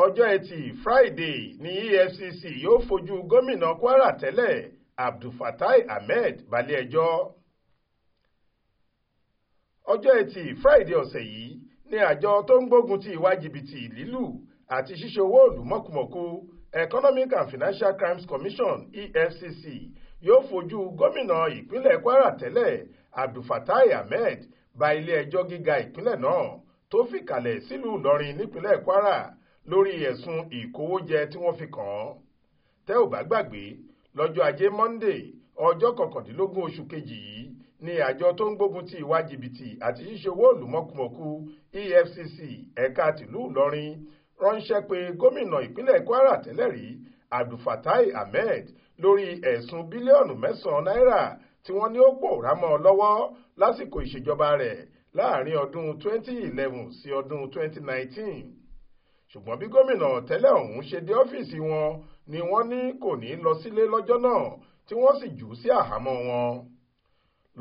ọjọ́ Ẹtì Friday ní Efcc yóò fojú gómìnà Kwara tẹ́lẹ̀ Abdulfatai Ahmed balẹ̀-ẹjọ́. Ọjọ́ Ẹtì Friday ọ̀sẹ̀ yìí ní àjọ tó ń gbógun ti ìwà jìbìtì lílù àti ṣíṣe owó ìlú mọ̀kùmọ̀kù Economic and Financial Crimes Commission EFCC yóò fojú gómìnà ìpínlẹ̀ Kwara tẹ́lẹ̀ Abdulfatai Ahmed ba ilé-ẹjọ́ gíga ìpínlẹ̀ náà tó fìkàlẹ̀ sílùú Ìlọrin nípínlẹ̀ Kwara lórí ẹ̀sùn ìkówójẹ tí wọ́n fi kàn án. Tẹ́ ò bá gbàgbé, lọ́jọ́ Ajé Monday ọjọ́ 19 oṣù kejì yìí ni àjọ tó ń gbógun ti ìwà jìbìtì àti ṣíṣe owó ìlú mọ̀kùmọ̀kù EFCC ẹ̀ka tìlú Ìlọrin ránṣẹ́ pé gómìnà ìpínlẹ̀ Kwara tẹ́lẹ̀ rí Abdulfatai Ahmed lórí ẹ̀sùn bílíọ̀nù 9 náírà tí wọ́n ní ó pòórá mọ́ ọ lọ́wọ́ lásìkò ìṣèjọba rẹ̀ láàrin ọdún 2011 sí ọdún 2019. Ṣùgbọ́n bí gómìnà tẹ́lẹ̀ ọ̀hún ṣe dé ọ́fíìsì wọn ni wọ́n ní kò ní lọ sílé lọ́jọ́ náà tí wọ́n sì jù ú sí àhámọ́ wọn.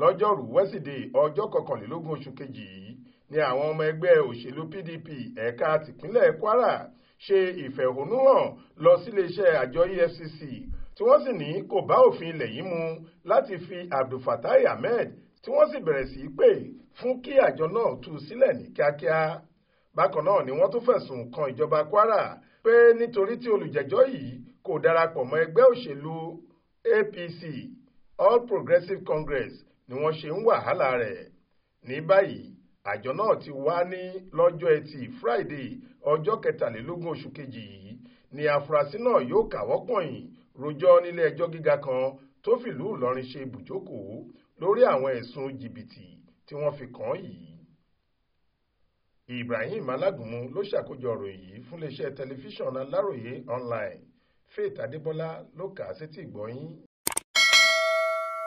Lọ́jọ́rú Wẹ́sídẹ̀ẹ́ ọjọ́ 21 oṣù kejì yìí ni àwọn ọmọ ẹgbẹ́ òṣèlú PDP ẹ̀ka tìpínlẹ̀ Kwara ṣe ìfẹ̀hónúhàn lọ síléeṣẹ́ àjọ EFCC tí wọ́n sì ní kò bá òfin ilẹ̀ yìí mu láti fi Abdulfatai Ahmed tí wọ́n sì bẹ̀rẹ̀ sí í pè fún kí àjọ náà tú u sílẹ̀ ní kíákíá. Bákan náà ni wọ́n tún fẹ̀sùn kan ìjọba Kwara pé nítorí tí olùjẹ́jọ́ yìí kò darapọ̀ mọ́ ẹgbẹ́ òṣèlú APC All Progressives Congress ni wọ́n ṣe ń wàhálà rẹ̀. Ní báyìí àjọ náà ti wá ní lọ́jọ́ Ẹtì Friday ọjọ́ 23 oṣù kejì yìí ni afurasí náà yóò káwọ́ pọ̀nyìn rojọ́ nílé ẹjọ́ gíga kan tó fìlú Ìlọrin ṣe ibùjókòó lórí àwọn ẹ̀sùn jìbìtì tí wọ́n fi kàn án yìí. Ibrahim Alágúnmu ló ṣàkójọ ọ̀rọ̀ yìí fún iléeṣẹ́ tẹlifíṣàn Aláròyé online. Faith Adébọ́lá ló kà á sétí ìgbọ́ yín.